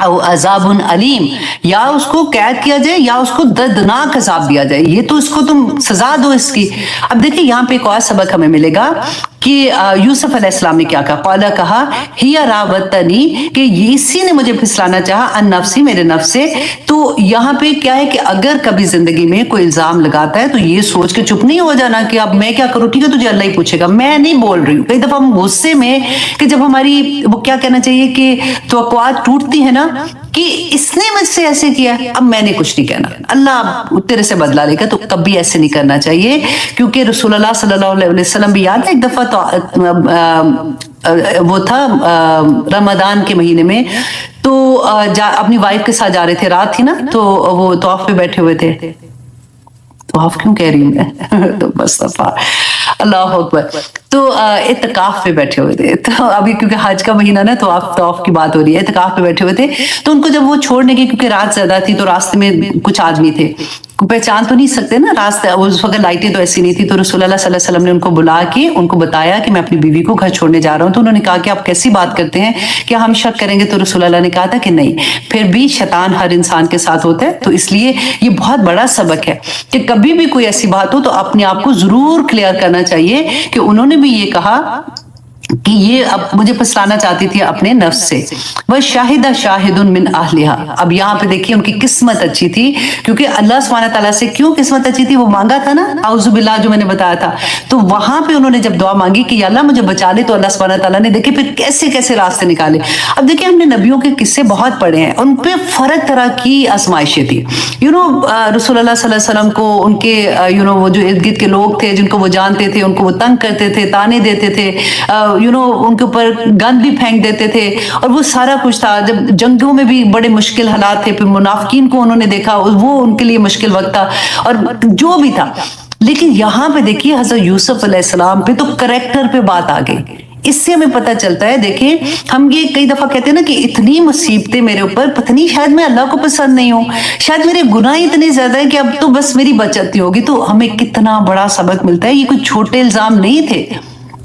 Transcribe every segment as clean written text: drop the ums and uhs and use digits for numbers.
अजाबुन अलीम, या उसको कैद किया जाए या उसको दर्दनाक अजाब दिया जाए, ये तो इसको तुम सजा दो इसकी। अब देखिए यहाँ पे एक और सबक हमें मिलेगा कि यूसुफ अलैहिस्सलाम ने क्या कहा, कौला कहा हिया रावतनी, कि इसी ने मुझे फिसलाना चाहा, अन नफ्सी, मेरे नफ्स से। तो यहाँ पे क्या है कि अगर कभी जिंदगी में कोई इल्जाम लगाता है तो ये सोच के चुप नहीं हो जाना कि अब मैं क्या करूं, ठीक है तुझे अल्लाह ही पूछेगा, मैं नहीं बोल रही हूँ। कई दफा हम गुस्से में, कि जब हमारी वो क्या कहना चाहिए कि तवक्कुआत टूटती है ना, कि इसने मुझसे ऐसे किया, अब मैंने कुछ नहीं कहना, अल्लाह तेरे से बदला लेगा, तो कभी ऐसे नहीं करना चाहिए। क्योंकि रसूलुल्लाह सल्लल्लाहु अलैहि वसल्लम भी याद है एक दफा तो वो था रमजान के महीने में, तो अपनी वाइफ के साथ जा रहे थे, रात थी ना, तो वो तौफ पे बैठे हुए थे, तौफ क्यों कह रही हूँ मैं तो बस अल्लाह अकबर, तो इत्तिकाफ पे बैठे हुए थे। तो अभी क्योंकि हज का महीना ना, तो तौफ की बात हो रही है, इत्तिकाफ पे बैठे हुए थे। तो उनको जब वो छोड़ने के, क्योंकि रात ज्यादा थी, तो रास्ते में कुछ आदमी थे, पहचान तो नहीं सकते ना, रास्ते उस वक्त लाइटें तो ऐसी नहीं थी। तो रसूलुल्लाह सल्लल्लाहु अलैहि वसल्लम ने उनको बुला के उनको बताया कि मैं अपनी बीवी को घर छोड़ने जा रहा हूँ। तो उन्होंने कहा कि आप कैसी बात करते हैं, क्या हम शक करेंगे? तो रसूलुल्लाह ने कहा था कि नहीं, फिर भी शैतान हर इंसान के साथ होता है, तो इसलिए ये बहुत बड़ा सबक है कि कभी भी कोई ऐसी बात हो तो अपने आप को जरूर क्लियर करना चाहिए कि उन्होंने भी ये कहा कि ये अब मुझे फसलाना चाहती थी अपने नफ्स से। वह शाहिदा शाहिदुन मिन अहलिहा, अब यहाँ पे देखिए उनकी किस्मत अच्छी थी, क्योंकि अल्लाह सुब्हानहू तआला से क्यों किस्मत अच्छी थी, वो मांगा था ना औज़ु बिल्लाह, जो मैंने बताया था। तो वहां पे उन्होंने जब दुआ मांगी कि अल्लाह मुझे बचा ले, तो अल्लाह सुब्हानहू तआला ने देखे फिर कैसे कैसे रास्ते निकाले। अब देखिए हमने नबियों के किस्से बहुत पढ़े हैं, उन पे फर्क तरह की आजमाइशें थी। रसूलुल्लाह सल्लल्लाहु अलैहि वसल्लम को उनके वो जो इर्द गिर्द के लोग थे जिनको वो जानते थे, उनको वो तंग करते थे, ताने देते थे, उनके ऊपर गंद भी फेंक देते थे, और वो सारा कुछ था। जब जंगों में भी बड़े मुश्किल हालात थे, फिर मुनाफिकीन को उन्होंने देखा, वो उनके लिए मुश्किल वक्त था, और जो भी था। लेकिन यहाँ पे देखिए हजरत यूसुफ अलैहिस्सलाम पे तो करेक्टर पे बात आ गई। इससे हमें पता चलता है, देखिए हम ये कई दफा कहते हैं ना कि इतनी मुसीबतें मेरे ऊपर, पता नहीं शायद मैं अल्लाह को पसंद नहीं हूँ, शायद मेरे गुनाह इतने ज्यादा है कि अब तो बस मेरी बचत नहीं होगी। तो हमें कितना बड़ा सबक मिलता है, ये कोई छोटे इल्जाम नहीं थे,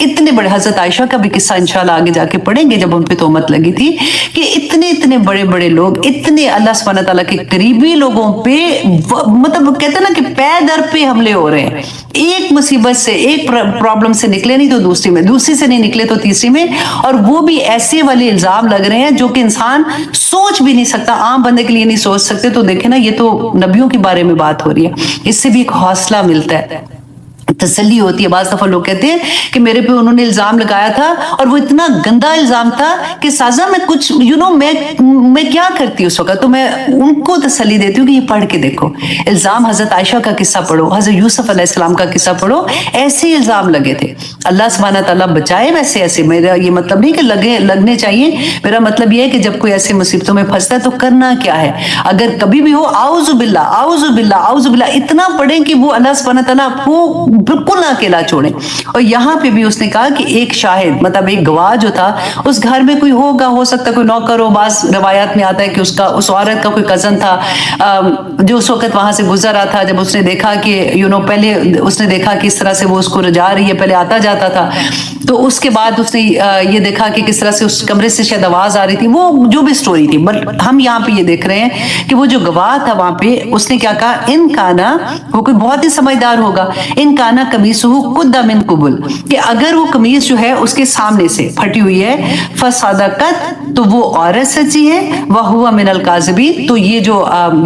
इतने बड़े। हजरत आयशा का भी किस्सा इंशाल्लाह आगे जाके पढ़ेंगे, जब उन पे तोहमत लगी थी कि इतने इतने बड़े बड़े लोग, इतने अल्लाह सुब्हानहू तआला के करीबी लोगों पे मतलब कहते हैं ना कि पैर दर पे हमले हो रहे हैं। एक मुसीबत से, एक प्रॉब्लम से निकले नहीं तो दूसरी में, दूसरी से नहीं निकले तो तीसरी में, और वो भी ऐसे वाले इल्जाम लग रहे हैं जो कि इंसान सोच भी नहीं सकता, आम बंदे के लिए नहीं सोच सकते। तो देखे ना, ये तो नबियों के बारे में बात हो रही है, इससे भी एक हौसला मिलता है, तसल्ली होती है। बाज़ दफा लोग कहते हैं कि मेरे पे उन्होंने इल्जाम लगाया था और वो इतना गंदा इल्जाम था कि साजा मैं कुछ मैं क्या करती उस वक्त, तो मैं उनको तसल्ली देती हूँ कि ये पढ़ के देखो, इल्जाम हजरत आयशा का किस्सा पढ़ो, हजरत यूसुफ अलैहिस्सलाम का किस्सा पढ़ो, ऐसे इल्जाम लगे थे। अल्लाह सुब्हानहू तआला बचाए वैसे ऐसे। मेरा ये मतलब नहीं कि लगने चाहिए, मेरा मतलब ये है कि जब कोई ऐसी मुसीबतों में फंसता है तो करना क्या है। अगर कभी भी हो आउज़ु बिल्लाह आउज़ु बिल्लाह आउज़ु बिल्लाह इतना पढ़ें कि वो अल्लाह सुब्हानहू तआला आपको बिल्कुल ना अकेला छोड़े। और यहाँ पे भी उसने कहा कि एक शाहिद, मतलब एक गवाह जो था, उस घर में कोई होगा, हो सकता कोई नौकर हो। बास रवायात में आता है कि उस औरत का कोई कजन था जो उस वक्त वहां से गुजर रहा था। जब उसने देखा कि पहले उसने देखा कि इस तरह से वो उसको रजा रही है, पहले आता जाता था, तो उसके बाद उसने ये देखा कि किस तरह से उस कमरे से शायद आवाज आ रही थी, वो जो भी स्टोरी थी। बट हम यहाँ पे ये देख रहे हैं कि वो जो गवाह था वहां पे, उसने क्या कहा, इन काना, वो कोई बहुत ही समझदार होगा, इन काना कमीसुहु कुद्दा मिन कुबुल, कि अगर वो कमीज जो है उसके सामने से फटी हुई है, फसदकत, तो वो औरत सच्ची है, वह हुआ मिनल काज़िबीन, तो ये जो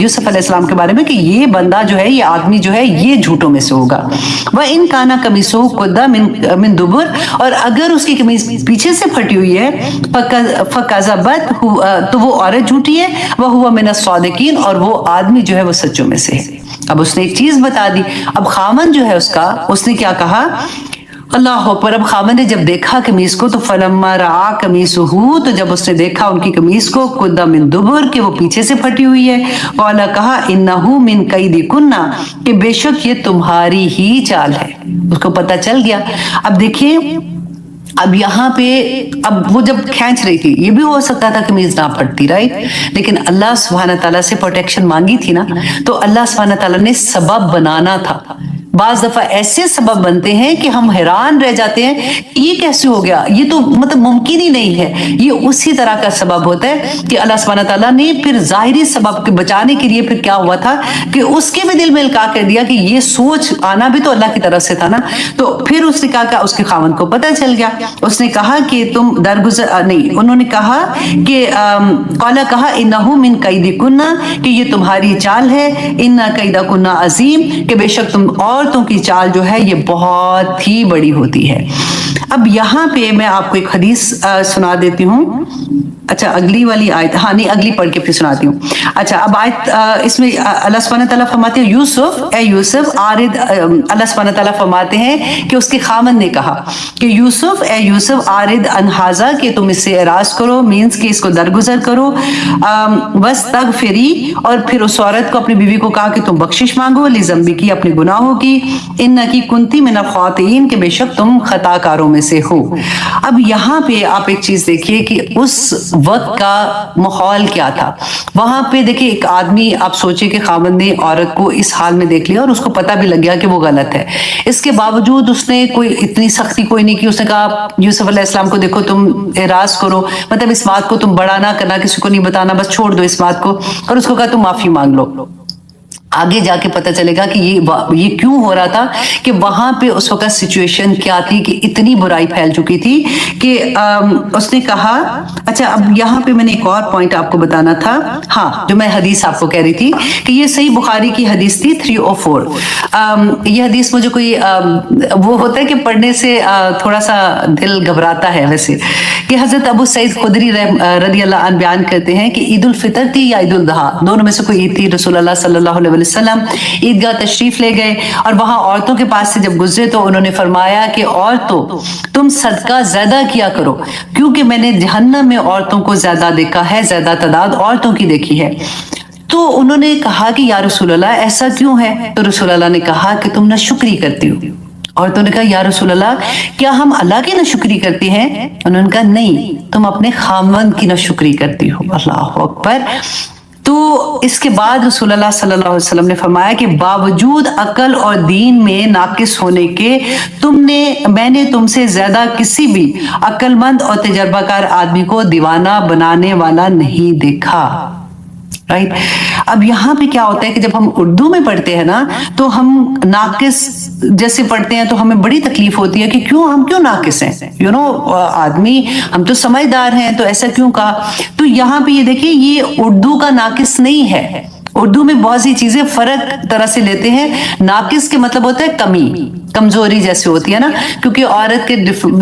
यूसुफ अलैहिस्सलाम के बारे में कि ये बंदा जो है, ये आदमी जो है, ये झूठों में से होगा। वह इन काना कमीसुहु कुद्दा मिन दुबुर, और अगर उसकी कमीज पीछे से फटी हुई है, फकज़बत, तो वो औरत झूठी है, वह हुआ मिनस सादिकीन, और वो आदमी जो है वो सच्चों में से है। अब उसने एक चीज बता दी। अब खामन जो है उसका, उसने क्या कहा, अल्लाह अकबर। अब खामन ने जब देखा कमीज को, तो फलम्मा रआ कमीसुहु, तो जब उसने देखा उनकी कमीज को, कुद्दा मिन दुबुर, कि वो पीछे से फटी हुई है, कौला, कहा, इन्नहु मिन कैदिकुन्ना, कि बेशक ये तुम्हारी ही चाल है। उसको पता चल गया। अब देखिए, अब यहाँ पे, अब वो जब खींच रही थी, ये भी हो सकता था कमीज ना फटती, राइट, लेकिन अल्लाह सुब्हानहू तआला से प्रोटेक्शन मांगी थी ना, तो अल्लाह सुब्हानहू तआला ने सबब बनाना था। बाज दफा ऐसे सबब बनते हैं कि हम हैरान रह जाते हैं ये कैसे हो गया, ये तो मतलब मुमकिन ही नहीं है। ये उसी तरह का सबब होता है कि अल्लाह सुब्हानहू तआला ने फिर जाहिरी सबब के बचाने के लिए फिर क्या हुआ था कि उसके भी दिल में इल्का कर दिया कि ये सोच आना भी तो अल्लाह की तरफ से था ना। तो फिर उसने कहा, उसके खावंद को पता चल गया, उसने कहा कि तुम दरगुजर नहीं, उन्होंने कहा कि कौला कहा इन्नहु मिन कैदिकुन्ना, कि ये तुम्हारी चाल है, इन्ना कैदकुन्ना अजीम, कि बेशक तुम औरतों की चाल जो है ये बहुत ही बड़ी होती है। अब यहाँ पे मैं आपको एक हदीस सुना देती हूँ। अच्छा अगली वाली आयत, हाँ नहीं अगली पढ़ के फिर सुनाती हूँ। अच्छा अब आयत इसमें अल्लाह सुब्हानहू तआला फरमाते हैं यूसुफ, ए यूसुफ आरिद, अल्लाह सुब्हानहू तआला फरमाते हैं कि उसके खामन ने कहा कि यूसुफ, ए यूसुफ आरिद अनहाजा, कि तुम इससे एराज करो, मीन्स कि इसको दरगुजर करो, बस तगफिरी, और फिर उस औरत को अपनी बीवी को कहा कि तुम बख्शिश मांगो, लिज़म्बी की, अपने गुनाहों की, इन्नकी कुंती मिनल खातिईन, के बेशक तुम खताकारों में से हो। अब यहाँ पे आप एक चीज देखिए कि उस वक्त का माहौल क्या था। वहां पे देखिए एक आदमी, आप सोचिए कि खामद ने औरत को इस हाल में देख लिया और उसको पता भी लग गया कि वो गलत है, इसके बावजूद उसने कोई इतनी सख्ती कोई नहीं की। उसने कहा यूसुफ अलैहिस्सलाम को देखो तुम एराज करो, मतलब इस बात को तुम बड़ा ना करना, किसी को नहीं बताना, बस छोड़ दो इस बात को, और उसको कहा तुम माफी मांग लो। आगे जाके पता चलेगा कि ये क्यों हो रहा था, कि वहां पे उस वक्त सिचुएशन क्या थी कि इतनी बुराई फैल चुकी थी कि उसने कहा। अच्छा अब यहाँ पे मैंने एक और पॉइंट आपको बताना था, हाँ जो मैं हदीस आपको कह रही थी कि ये सही बुखारी की हदीस थी 304। ये हदीस मुझे कोई वो होता है कि पढ़ने से थोड़ा सा दिल घबराता है वैसे, कि हजरत अबू सईद खुदरी रदी अल्लाह अन्हु बयान करते हैं कि ईद उल फितर थी या ईद उल अज़हा, दोनों में से कोई ईद थी। रसूलुल्लाह सल्लल्लाहु अलैहि वसल्लम ईदगाह तशरीफ ले गए और वहां औरतों के पास से जब गुजरे तो उन्होंने फरमाया कि औरतों तुम सदका ज्यादा किया करो, क्योंकि मैंने जहन्नम में औरतों को ज्यादा देखा है, ज्यादा तादाद औरतों की देखी है। तो उन्होंने कहा कि या रसूलल्लाह ऐसा क्यों है? तो रसूलल्लाह ने कहा कि तुम नाशुक्री करती हो। औरतों ने कहा या रसूलल्लाह क्या हम अल्लाह की नाशुक्री करती हैं? उन्होंने कहा नहीं, तुम अपने खामंद की नाशुक्री करती हो। अल्लाह अकबर। तो इसके बाद रसूलुल्लाह सल्लल्लाहु अलैहि वसल्लम ने फरमाया कि बावजूद अकल और दीन में नाकिस होने के मैंने तुमसे ज्यादा किसी भी अक्लमंद और तजर्बाकार आदमी को दीवाना बनाने वाला नहीं देखा। राइट। अब यहाँ पे क्या होता है कि जब हम उर्दू में पढ़ते हैं ना तो हम नाकिस जैसे पढ़ते हैं तो हमें बड़ी तकलीफ होती है कि हम क्यों नाकिस हैं, आदमी हम तो समझदार हैं, तो ऐसा क्यों कहा। तो यहाँ पे ये देखिए ये उर्दू का नाकिस नहीं है। उर्दू में बहुत सी चीजें फर्क तरह से लेते हैं। नाकिस के मतलब होता है कमी, कमजोरी जैसे होती है ना, क्योंकि औरत के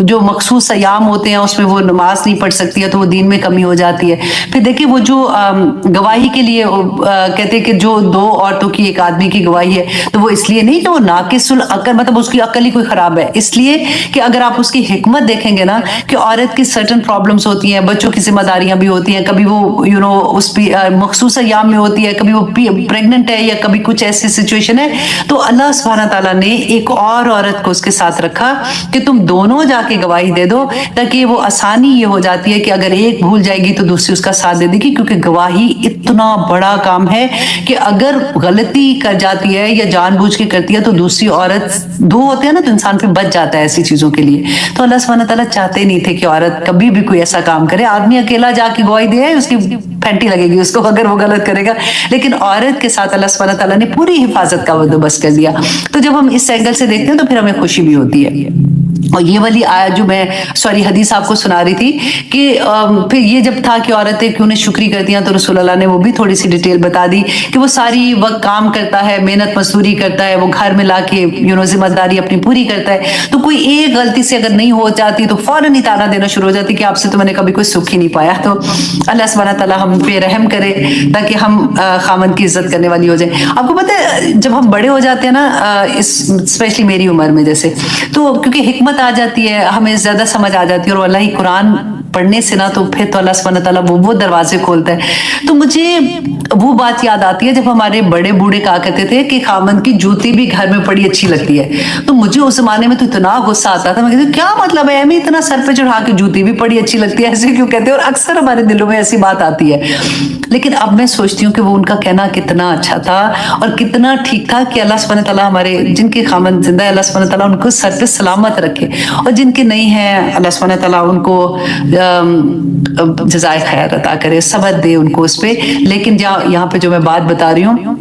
जो मखसूस अयाम होते हैं उसमें वो नमाज नहीं पढ़ सकती है तो वो दीन में कमी हो जाती है। फिर देखिए वो जो गवाही के लिए कहते हैं कि जो दो औरतों की एक आदमी की गवाही है, तो वो इसलिए नहीं कि वो नाकिसुल अकल मतलब उसकी अकल ही कोई खराब है, इसलिए कि अगर आप उसकी हिकमत देखेंगे ना कि औरत की सर्टन प्रॉब्लम्स होती हैं, बच्चों की जिम्मेदारियां भी होती हैं, कभी वो उस मखसूस अयाम में होती है, कभी वो प्रेग्नेंट है या कभी कुछ ऐसी सिचुएशन है, तो अल्लाह सुब्हानहू तआला ने एक और औरत को उसके साथ रखा कि तुम दोनों जाके गवाही दे दो, ताकि वो आसानी ये हो जाती है कि अगर एक भूल जाएगी तो दूसरी उसका साथ दे देगी, क्योंकि गवाही इतना बड़ा काम है कि अगर गलती कर जाती है या जानबूझ के करती है तो दूसरी औरत, दो होते हैं ना, तो इंसान फिर बच जाता है ऐसी चीजों के लिए। तो अल्लाह सुब्हानहू तआला चाहते नहीं थे कि औरत कभी भी कोई ऐसा काम करे। आदमी अकेला जाके गवाही दे उसकी फैंटी लगेगी उसको अगर वो गलत करेगा, लेकिन औरत के साथ अल्लाह सुब्हानहू तआला ने पूरी हिफाजत का बंदोबस्त कर दिया। तो जब हम इस एंगल से देखते हैं तो फिर हमें खुशी भी होती है। और ये वाली आयत जो मैं हदीस आपको सुना रही थी कि फिर ये जब था कि औरतें क्यों नहीं शुक्री करती हैं, तो रसूलुल्लाह ने वो भी थोड़ी सी डिटेल बता दी कि वो सारी वक्त काम करता है, मेहनत मजदूरी करता है, वो घर में लाके जिम्मेदारी अपनी पूरी करता है, तो कोई एक गलती से अगर नहीं हो जाती तो फौरन ही ताना देना शुरू हो जाती कि आपसे तो मैंने कभी कोई सुख ही नहीं पाया। तो अल्लाह सुब्हानहू तआला हम पे रहम करे ताकि हम खामन की इज्जत करने वाली हो जाए। आपको पता है जब हम बड़े हो जाते हैं ना, स्पेशली मेरी उम्र में जैसे, तो क्योंकि हिकमत आ जाती है, हमें ज्यादा समझ आ जाती है और अल्लाह ही कुरान पढ़ने से ना, तो फिर तो अल्लाह सुब्हानहू तआला वो दरवाजे खोलता है। तो मुझे वो बात याद आती है जब हमारे बड़े बूढ़े कहा करते थे कि खामन की जूती भी घर में पड़ी अच्छी लगती है। तो मुझे उस जमाने में तो इतना गुस्सा आता था, मैं कहती क्या मतलब है हमें इतना सर पे चढ़ा के जूती भी पड़ी अच्छी लगती है, ऐसे क्यों कहते हैं? और अक्सर हमारे दिलों में ऐसी बात आती है। लेकिन अब मैं सोचती हूँ कि वो उनका कहना कितना अच्छा था और कितना ठीक था कि अल्लाह सुब्हानहू तआला हमारे जिनके खामन जिंदा है अल्लाह सुब्हानहू तआला उनको सर पे सलामत रखे, और जिनके नहीं है अल्लाह सुब्हानहू तआला उनको जज़ाए खैर अता करे, सब्र दे उनको उस पे। लेकिन यहाँ पे जो मैं बात बता रही हूँ,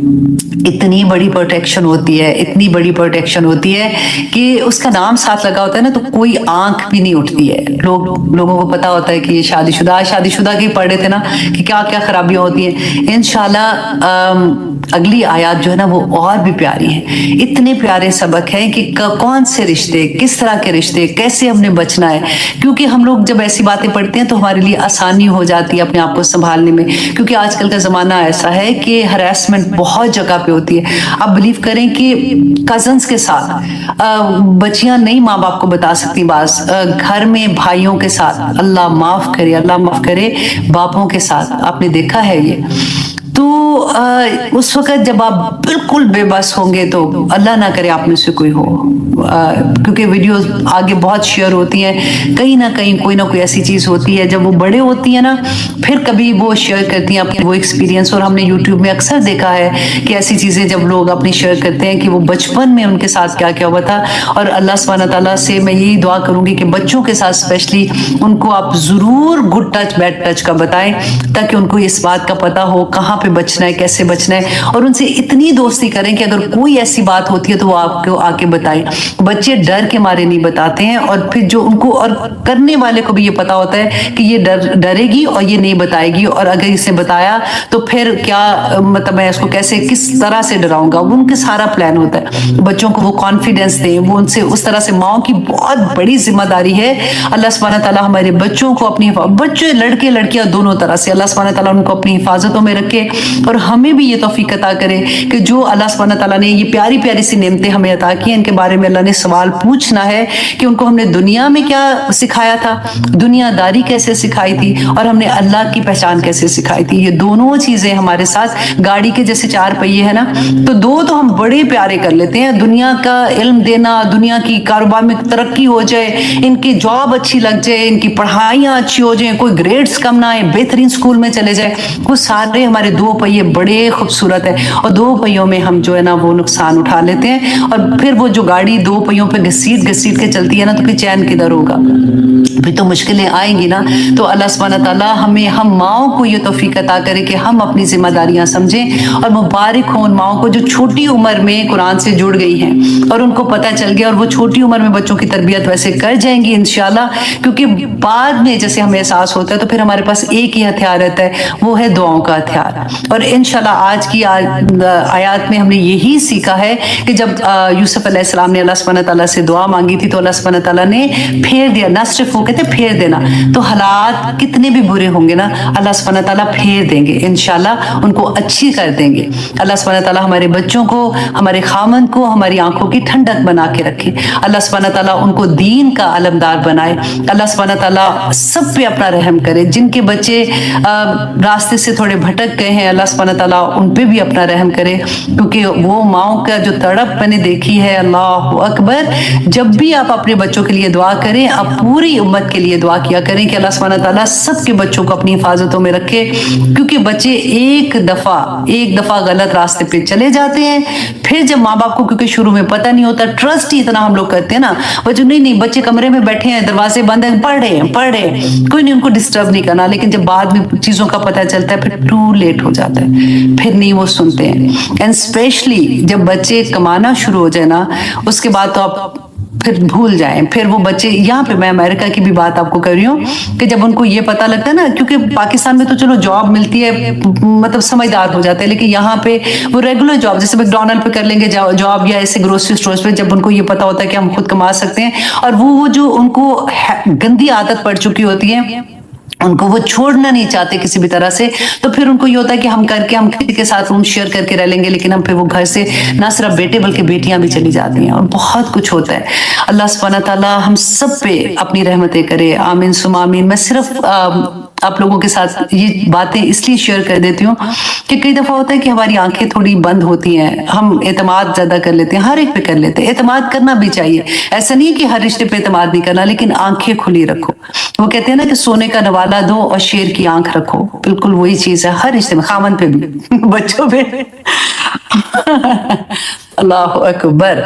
इतनी बड़ी प्रोटेक्शन होती है, इतनी बड़ी प्रोटेक्शन होती है कि उसका नाम साथ लगा होता है ना, तो कोई आंख भी नहीं उठती है। लोगों को पता होता है कि ये शादीशुदा के पढ़ रहे थे ना कि क्या क्या खराबियां होती हैं। इंशाल्लाह अगली आयत जो है ना वो और भी प्यारी है। इतने प्यारे सबक हैं कि कौन से रिश्ते, किस तरह के रिश्ते, कैसे हमने बचना है। क्योंकि हम लोग जब ऐसी बातें पढ़ते हैं तो हमारे लिए आसानी हो जाती है अपने आप को संभालने में, क्योंकि आजकल का जमाना ऐसा है कि हरासमेंट बहुत जगह पे होती है। आप बिलीव करें कि कजन्स के साथ बच्चियां नहीं माँ बाप को बता सकती बात, घर में भाइयों के साथ, अल्लाह माफ करे बापों के साथ आपने देखा है ये। तो उस वक्त जब आप बिल्कुल बेबस होंगे तो अल्लाह ना करे आप में से कोई हो, क्योंकि वीडियोस आगे बहुत शेयर होती हैं, कहीं ना कहीं कोई ना कोई ऐसी चीज होती है जब वो बड़े होती है ना फिर कभी वो शेयर करती हैं अपने वो एक्सपीरियंस। और हमने यूट्यूब में अक्सर देखा है कि ऐसी चीजें जब लोग अपनी शेयर करते हैं कि वो बचपन में उनके साथ क्या क्या हुआ था। और अल्लाह सुब्हानहू तआला से मैं यही दुआ करूंगी कि बच्चों के साथ स्पेशली उनको आप जरूर गुड टच बैड टच का बताएं, ताकि उनको इस बात का पता हो कहाँ पे बचना है, कैसे बचना है। और उनसे इतनी दोस्ती करें कि अगर कोई ऐसी बात होती है तो वो आपको आके बताएं। बच्चे डर के मारे नहीं बताते हैं, और फिर जो उनको और करने वाले को भी ये पता होता है कि ये डरेगी और ये नहीं बताएगी, और अगर इसने बताया तो फिर क्या मतलब मैं इसको कैसे किस तरह से डराऊंगा, वो उनके सारा प्लान होता है। बच्चों को वो कॉन्फिडेंस दें, वो उनसे उस तरह से, माओ की बहुत बड़ी जिम्मेदारी है। अल्लाह सुब्हानहू तआला हमारे बच्चों को अपनी, बच्चे लड़के लड़कियां दोनों तरह से अल्लाह सुब्हानहू तआला उनको अपनी हिफाजतों में रखे, और हमें भी ये तौफीक अता करे कि जो अल्लाह सुब्हानहू तआला ने ये प्यारी प्यारी सी नेमतें हमें अता की हैं, इनके बारे में अल्लाह ने सवाल पूछना है कि उनको हमने दुनिया में क्या सिखाया था, दुनियादारी कैसे सिखाई थी, और हमने अल्लाह की पहचान कैसे सिखाई थी। ये दोनों चीजें हमारे साथ गाड़ी के जैसे चार पहिए है ना, तो दो तो हम बड़े प्यारे कर लेते हैं, दुनिया का इल्म देना, दुनिया की कारोबार में तरक्की हो जाए, इनकी जॉब अच्छी लग जाए, इनकी पढ़ाइयाँ अच्छी हो जाए, कोई ग्रेड्स कम ना आए, बेहतरीन स्कूल में चले जाए, वो सारे हमारे दो पहिए बड़े खूबसूरत है। और दो पहियों में हम जो है ना वो नुकसान उठा लेते हैं, और फिर वो जो गाड़ी दो पहियों पे घसीट घसीट के चलती है ना, तो फिर चैन किधर होगा, फिर तो मुश्किलें आएंगी ना। तो अल्लाह सुब्हानहू तआला हमें, हम माओ को ये तौफीक अता करे कि हम अपनी जिम्मेदारियां समझें, और मुबारक हो उन माओ को जो छोटी उम्र में कुरान से जुड़ गई हैं और उनको पता चल गया, और वो छोटी उम्र में बच्चों की तरबियत वैसे कर जाएंगी इंशाल्लाह। क्योंकि बाद में जैसे हमें एहसास होता है तो फिर हमारे पास एक ही हथियार रहता है, वो है दुआओं का हथियार। और इंशाल्लाह आज की आयत में हमने यही सीखा है कि जब यूसुफ अलैहिस्सलाम ने अल्लाह सुब्हानहू तआला से दुआ मांगी थी तो अल्लाह सुब्हानहू तआला ने फेर दिया, ना सिर्फ वो कहते फेर देना, तो हालात कितने भी बुरे होंगे ना अल्लाह सुब्हानहू तआला फेर देंगे इंशाल्लाह, उनको अच्छी कर देंगे। अल्लाह सुब्हानहू तआला हमारे बच्चों को, हमारे खामन को, हमारी आंखों की ठंडक बना के रखे। अल्लाह सुब्हानहू तआला उनको दीन का अलमदार बनाए। अल्लाह सुब्हानहू तआला सब पे अपना रहम करे। जिनके बच्चे रास्ते से थोड़े भटक गए हैं, अल्लाह सुब्हानहू तआला उन पे भी अपना रहम करे, क्योंकि वो माओ का जो तड़प मैंने देखी है, अल्लाह अकबर। जब भी आप अपने बच्चों के लिए दुआ करें, आप पूरी उम्मत के लिए दुआ किया करें कि अल्लाह सुब्हानहू तआला सबके बच्चों को अपनी हिफाजतों में रखे, क्योंकि बच्चे एक दफा गलत रास्ते पे चले जाते हैं, फिर जब माँ बाप को, क्योंकि शुरू में पता नहीं होता, ट्रस्ट ही इतना हम लोग करते हैं ना, बच्चे नहीं बच्चे कमरे में बैठे हैं, दरवाजे बंद हैं, पढ़ रहे हैं, कोई नहीं, उनको डिस्टर्ब नहीं करना। लेकिन जब बाद में चीजों का पता चलता है फिर टू लेट हो जाता है, फिर नहीं वो सुनते हैं। एंड स्पेशली जब बच्चे कमाना शुरू हो जाए ना, उसके बाद तो आप फिर भूल जाएं। फिर वो बच्चे, यहाँ पे मैं अमेरिका की भी बात आपको कर रही हूँ कि जब उनको ये पता लगता है ना, क्योंकि पाकिस्तान में तो चलो जॉब मिलती है, मतलब समझदार हो जाते हैं, लेकिन यहाँ पे वो रेगुलर जॉब जैसे मैकडॉनल्ड पे कर लेंगे जॉब, या ऐसे ग्रोसरी स्टोर्स पे, जब उनको ये पता होता है कि हम खुद कमा सकते हैं, और वो जो उनको गंदी आदत पड़ चुकी होती है उनको वो छोड़ना नहीं चाहते किसी भी तरह से, तो फिर उनको ये होता है कि हम किसी के साथ रूम शेयर करके रह लेंगे, लेकिन हम फिर वो घर से ना सिर्फ बेटे बल्कि बेटियां भी चली जाती हैं और बहुत कुछ होता है। अल्लाह सुब्हानहू तआला हम सब पे अपनी रहमतें करे, आमीन सुम्मा आमीन। मैं सिर्फ आप लोगों के साथ ये बातें इसलिए शेयर कर देती हूँ कि कई दफा होता है कि हमारी आंखें थोड़ी बंद होती हैं, हम एतमाद ज्यादा कर लेते हैं, हर एक पे कर लेते हैं। एतमाद करना भी चाहिए, ऐसा नहीं कि हर रिश्ते पे एतमाद नहीं करना, लेकिन आंखें खुली रखो। वो कहते हैं ना कि सोने का नवाला दो और शेर की आंख रखो, बिल्कुल वही चीज है हर रिश्ते में, खामन पे भी बच्चों पे। अल्लाह अकबर।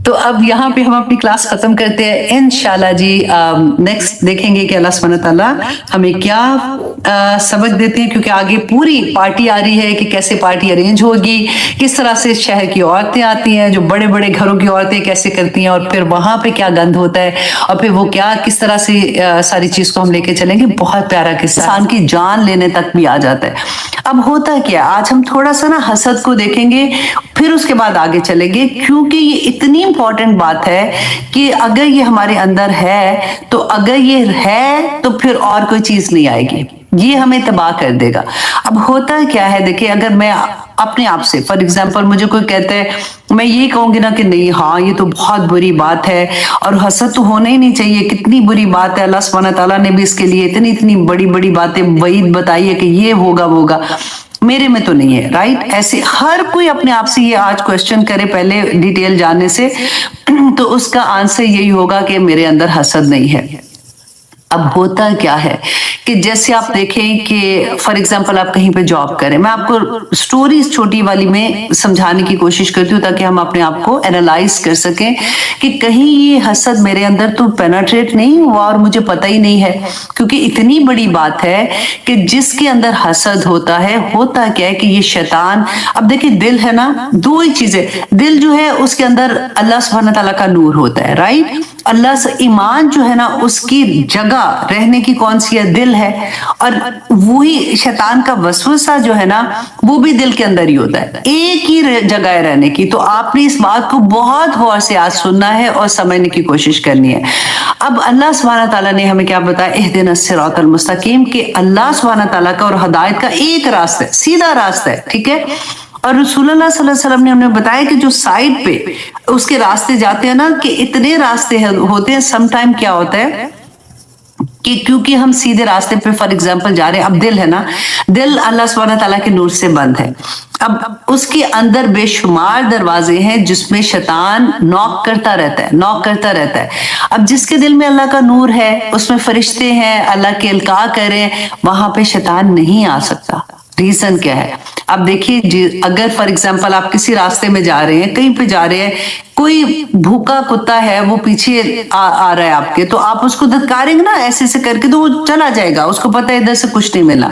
तो अब यहाँ पे हम अपनी क्लास खत्म करते हैं इंशाल्लाह जी। नेक्स्ट देखेंगे कि अल्लाह सुब्हानहू तआला हमें क्या सबक देते हैं, क्योंकि आगे पूरी पार्टी आ रही है कि कैसे पार्टी अरेंज होगी, किस तरह से शहर की औरतें आती हैं, जो बड़े बड़े घरों की औरतें कैसे करती हैं, और फिर वहां पे क्या गंद होता है, और फिर वो क्या किस तरह से सारी चीज को हम लेके चलेंगे। बहुत प्यारा किस्सा, इंसान की जान लेने तक भी आ जाता है। अब होता क्या, आज हम थोड़ा सा ना हसद को देखेंगे, फिर उसके बाद आगे चलेंगे, क्योंकि ये इतनी इंपॉर्टेंट बात है कि अगर ये हमारे अंदर है तो अगर ये है तो फिर और कोई चीज नहीं आएगी, ये हमें तबाह कर देगा। अब होता क्या है, देखिए अगर मैं अपने आप से फॉर एग्जाम्पल मुझे कोई कहता है, मैं ये कहूंगी ना कि नहीं हाँ ये तो बहुत बुरी बात है और हसद तो होना ही नहीं चाहिए, कितनी बुरी बात है, अल्लाह सुब्हानहू तआला ने भी इसके लिए इतनी इतनी बड़ी बड़ी बातें वईद बताई है कि ये होगा वो होगा, मेरे में तो नहीं है। राइट, ऐसे हर कोई अपने आप से ये आज क्वेश्चन करे पहले डिटेल जानने से, तो उसका आंसर यही होगा कि मेरे अंदर हसद नहीं है। अब होता क्या है कि जैसे आप देखें कि फॉर एग्जांपल आप कहीं पे जॉब करें, मैं आपको स्टोरीज छोटी वाली में समझाने की कोशिश करती हूँ ताकि हम अपने आप को एनालाइज कर सकें कि कहीं ये हसद मेरे अंदर तो पेनेट्रेट नहीं हुआ और मुझे पता ही नहीं है। क्योंकि इतनी बड़ी बात है कि जिसके अंदर हसद होता है, होता क्या है कि ये शैतान, अब देखिए दिल है ना, दो ही चीजें, दिल जो है उसके अंदर अल्लाह सुब्हानहू तआला का नूर होता है। राइट, अल्लाह से ईमान जो है ना उसकी जगह रहने की कौन सी है, दिल है, और वही शैतान का वसवसा जो है ना वो भी दिल के अंदर ही होता है, एक ही जगह रहने की। तो आपने इस बात को बहुत गौर से आज सुनना है और समझने की कोशिश करनी है। अब अल्लाह सुब्हानहू तआला ने हमें क्या बताया, इहदिनस सिरातल मुस्तकीम, के अल्लाह सुब्हानहू तआला का और हदायत का एक रास्ता है, सीधा रास्ता है, ठीक है। और रसूलुल्लाह सल्लल्लाहु अलैहि वसल्लम ने हमें बताया कि जो साइड पे उसके रास्ते जाते हैं ना, कि इतने रास्ते होते हैं, सम टाइम क्या होता है कि क्योंकि हम सीधे रास्ते पे फॉर एग्जांपल जा रहे हैं, अब दिल है ना, दिल अल्लाह सुब्हानहू तआला के नूर से बंद है। अब उसके अंदर बेशुमार दरवाजे हैं जिसमें शैतान नॉक करता रहता है, नॉक करता रहता है। अब जिसके दिल में अल्लाह का नूर है, उसमें फरिश्ते हैं, अल्लाह के इल्का करें, वहां पे शैतान नहीं आ सकता। रीजन क्या है, अब देखिए अगर फॉर एग्जांपल आप किसी रास्ते में जा रहे हैं, कहीं पे जा रहे हैं, कोई भूखा कुत्ता है वो पीछे आ रहा है आपके, तो आप उसको धत्कारेंगे ना ऐसे ऐसे करके, तो वो चला जाएगा, उसको पता है इधर से कुछ नहीं मिला।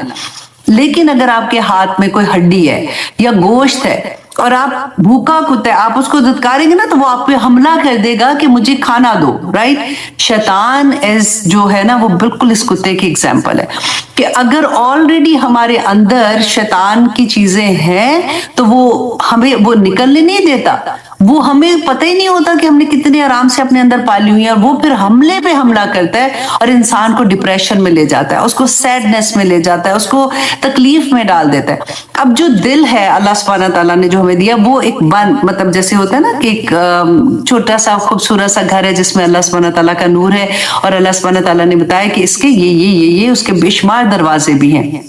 लेकिन अगर आपके हाथ में कोई हड्डी है या गोश्त है और आप भूखा कुत्ता है, आप उसको धत्कारेंगे ना तो वो आप पे हमला कर देगा कि मुझे खाना दो। राइट, शैतान एज जो है ना वो बिल्कुल इस कुत्ते की एग्जांपल है कि अगर ऑलरेडी हमारे अंदर शैतान की चीजें हैं तो वो हमें वो निकलने नहीं देता, वो हमें पता ही नहीं होता कि हमने कितने आराम से अपने अंदर पाली हुई है, और वो फिर हमले पे हमला करता है और इंसान को डिप्रेशन में ले जाता है, उसको सैडनेस में ले जाता है, उसको तकलीफ में डाल देता है। अब जो दिल है अल्लाह सुब्हानहू तआला ने जो हमें दिया, वो एक बंद मतलब जैसे होता है ना कि एक छोटा सा खूबसूरत सा घर है जिसमें अल्लाह सुब्हानहू तआला का नूर है, और अल्लाह सुब्हानहू तआला ने बताया कि इसके ये उसके बेशुमार दरवाजे भी हैं।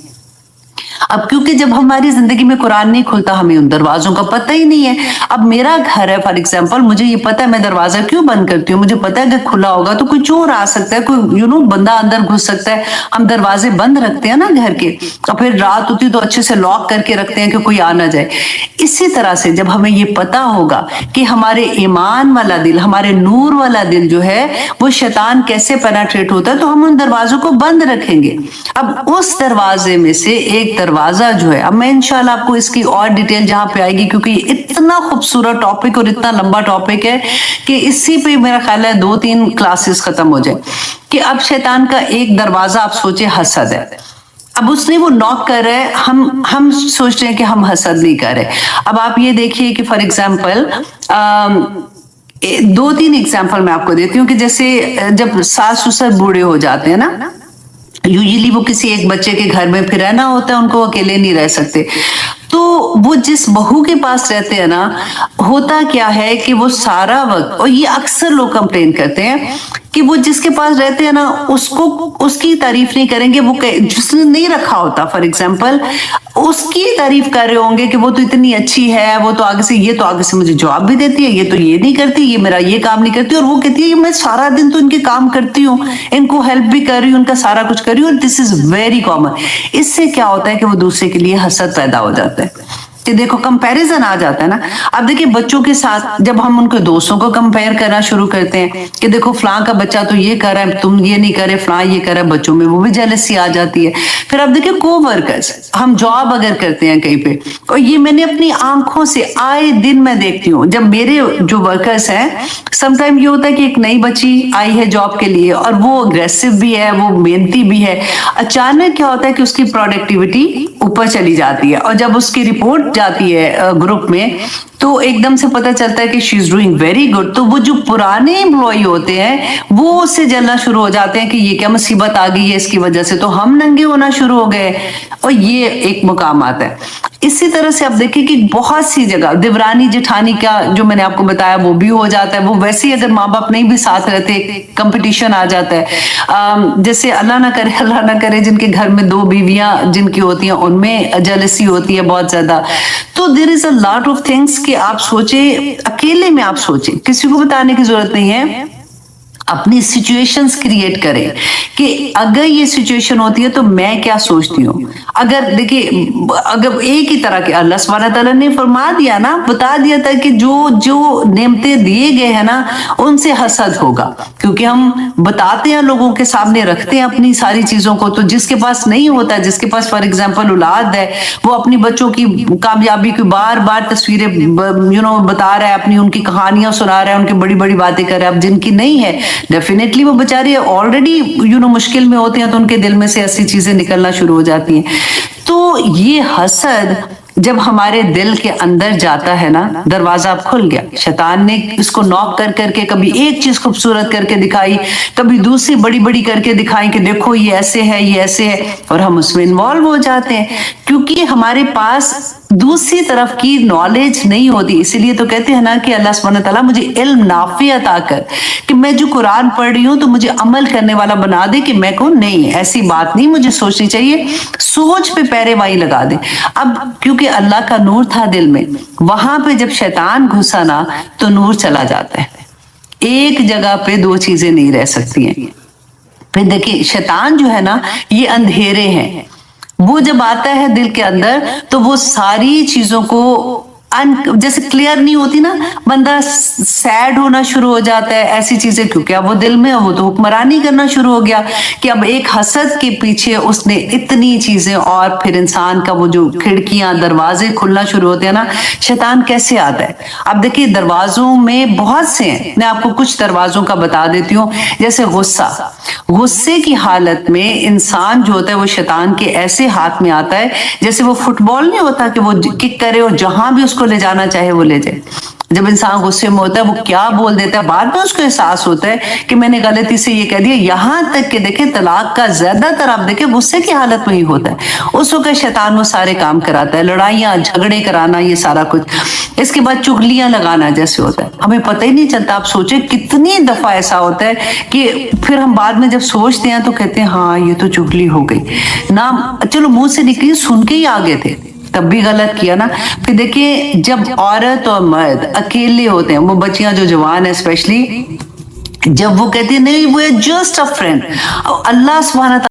अब क्योंकि जब हमारी जिंदगी में कुरान नहीं खुलता, हमें उन दरवाजों का पता ही नहीं है। अब मेरा घर है फॉर एग्जांपल, मुझे ये पता है मैं दरवाजा क्यों बंद करती हूँ, मुझे पता है अगर खुला होगा तो कोई चोर आ सकता है, कोई बंदा अंदर घुस सकता है। हम दरवाजे बंद रखते हैं ना घर के, और फिर रात होती तो अच्छे से लॉक करके रखते हैं कि कोई आ ना जाए। इसी तरह से जब हमें ये पता होगा कि हमारे ईमान वाला दिल, हमारे नूर वाला दिल जो है वो शैतान कैसे पेनेट्रेट होता है, तो हम उन दरवाजों को बंद रखेंगे। अब उस दरवाजे में से एक दरवाजा जो है, अब मैं इंशाल्लाह आपको इसकी और डिटेल जहां पे आएगी, क्योंकि इतना खूबसूरत टॉपिक और इतना लंबा टॉपिक है कि इसी पे मेरा ख्याल है 2-3 क्लासेस खत्म हो जाए। कि अब शैतान का एक दरवाजा आप सोचे हसद है, अब उसने वो नॉक कर रहा है, हम सोच रहे हैं कि हम हसद नहीं कर रहे। अब आप ये देखिए कि फॉर एग्जाम्पल 2-3 एग्जाम्पल मैं आपको देती हूँ कि जैसे जब सास ससुर बूढ़े हो जाते हैं ना, यूजुअली वो किसी एक बच्चे के घर में फिर रहना होता है, उनको अकेले नहीं रह सकते। तो वो जिस बहू के पास रहते हैं ना, होता क्या है कि वो सारा वक्त, और ये अक्सर लोग कंप्लेन करते हैं कि वो जिसके पास रहते हैं ना, उसको उसकी तारीफ नहीं करेंगे, वो जिसने नहीं रखा होता फॉर एग्जाम्पल, उसकी तारीफ कर रहे होंगे कि वो तो इतनी अच्छी है, वो तो आगे से, ये तो आगे से मुझे जवाब भी देती है, ये तो ये नहीं करती, ये मेरा ये काम नहीं करती, और वो कहती है मैं सारा दिन तो इनके काम करती हूँ, इनको हेल्प भी कर रही हूँ, उनका सारा कुछ कर रही हूँ। This is very common. इससे क्या होता है कि वो दूसरे के लिए हसद पैदा हो जाता है, कि देखो कंपैरिजन आ जाता है ना। अब देखिए बच्चों के साथ जब हम उनके दोस्तों को कंपेयर करना शुरू करते हैं कि देखो फलां का बच्चा तो ये कर रहा है, तुम ये नहीं करे, फलां ये कर रहा है, बच्चों में वो भी जेलसी आ जाती है। फिर अब देखिए कोवर्कर्स, हम जॉब अगर करते हैं कहीं पे, और ये मैंने अपनी आंखों से आए दिन मैं देखती हूँ, जब मेरे जो वर्कर्स हैं, समटाइम ये होता है कि एक नई बच्ची आई है जॉब के लिए और वो अग्रेसिव भी है, वो मेहनती भी है, अचानक क्या होता है कि उसकी प्रोडक्टिविटी ऊपर चली जाती है, और जब उसकी रिपोर्ट जाती है ग्रुप में तो एकदम से पता चलता है कि she is doing very good. तो वो जो पुराने एम्प्लॉय होते हैं वो उससे जलना शुरू हो जाते हैं कि ये क्या मुसीबत आ गई है इसकी वजह से, तो हम नंगे होना शुरू हो गए, और ये एक मुकाम आता है। इसी तरह से आप देखिए कि बहुत सी जगह देवरानी जेठानी का जो मैंने आपको बताया वो भी हो जाता है। वो वैसे ही अगर माँ बाप नहीं भी साथ रहते, कंपटीशन आ जाता है। जैसे अल्लाह ना करे जिनके घर में 2 बीवियां जिनकी होती हैं, उनमें जेलसी होती है बहुत ज्यादा। तो there is a lot of things कि आप सोचे, अकेले में आप सोचे, किसी को बताने की जरूरत नहीं है, अपनी सिचुएशंस क्रिएट करें कि अगर ये सिचुएशन होती है तो मैं क्या सोचती हूँ। अगर देखिए, अगर एक ही तरह के अल्लाह सुब्हानहू तआला ने फरमा दिया ना, बता दिया था कि जो जो नेमतें दिए गए हैं ना उनसे हसद होगा, क्योंकि हम बताते हैं, लोगों के सामने रखते हैं अपनी सारी चीजों को। तो जिसके पास नहीं होता, जिसके पास फॉर एग्जाम्पल औलाद है, वो अपनी बच्चों की कामयाबी की बार बार तस्वीरें बता रहा है, अपनी उनकी कहानियां सुना रहा है, उनकी बड़ी बड़ी बातें कर रहा है। अब जिनकी नहीं है, डेफिनेटली वो बेचारे ऑलरेडी मुश्किल में होते हैं, तो उनके दिल में से ऐसी चीजें निकलना शुरू हो जाती हैं। तो ये हसद जब हमारे दिल के अंदर जाता है ना, दरवाजा खुल गया, शैतान ने इसको नॉक कर करके कभी एक चीज खूबसूरत करके दिखाई, कभी दूसरी बड़ी बड़ी करके दिखाई कि देखो ये ऐसे है, ये ऐसे है, और हम उसमें इन्वॉल्व हो जाते हैं क्योंकि हमारे पास दूसरी तरफ की नॉलेज नहीं होती। इसीलिए तो कहते हैं ना कि अल्लाह सुब्हानहू तआला मुझे इल्म नाफी अता कर, कि मैं जो कुरान पढ़ रही हूँ तो मुझे अमल करने वाला बना दे, कि मैं को नहीं ऐसी बात नहीं मुझे सोचनी चाहिए, सोच पे पैरेवाई लगा दे। अब क्योंकि अल्लाह का नूर था दिल में, वहां पे जब शैतान घुसा ना तो नूर चला जाता है। एक जगह पे 2 चीजें नहीं रह सकती हैं। फिर देखिए शैतान जो है ना, ये अंधेरे हैं, वो जब आता है दिल के अंदर तो वो सारी चीजों को जैसे क्लियर नहीं होती ना, बंदा सैड होना शुरू हो जाता है, ऐसी चीजें, क्योंकि अब वो दिल में, वो तो हुक्मरानी करना शुरू हो गया कि अब एक हसद के पीछे उसने इतनी चीजें, और फिर इंसान का वो जो खिड़कियां दरवाजे खुलना शुरू होते हैं ना, शैतान कैसे आता है। अब देखिए दरवाजों में बहुत से हैं, मैं आपको कुछ दरवाजों का बता देती हूँ। जैसे गुस्से की हालत में इंसान जो होता है वो शैतान के ऐसे हाथ में आता है जैसे वो फुटबॉल नहीं होता कि वो किक करे और जहां भी उसको ले जाना चाहे वो ले जाए। जब इंसान गुस्से में होता है वो क्या बोल देता है, बाद में उसको एहसास होता है कि मैंने गलती से ये कह दिया। यहां तक कि देखे तलाक का ज्यादातर आप देखे गुस्से की हालत में ही होता है। उस वक्त शैतान वो सारे काम कराता है, लड़ाइयां झगड़े कराना, ये सारा कुछ। इसके बाद चुगलियां लगाना जैसे होता है, हमें पता ही नहीं चलता। आप सोचे कितनी दफा ऐसा होता है कि फिर हम बाद में जब सोचते हैं तो कहते हैं हाँ ये तो चुगली हो गई ना, चलो मुंह से निकली, सुन के ही आगे थे, तब भी गलत किया ना। फिर देखिए जब औरत और मर्द अकेले होते हैं, वो बच्चियां जो जवान है स्पेशली, जब वो कहती है नहीं वो जस्ट अ फ्रेंड, अल्लाह सुब्हानहू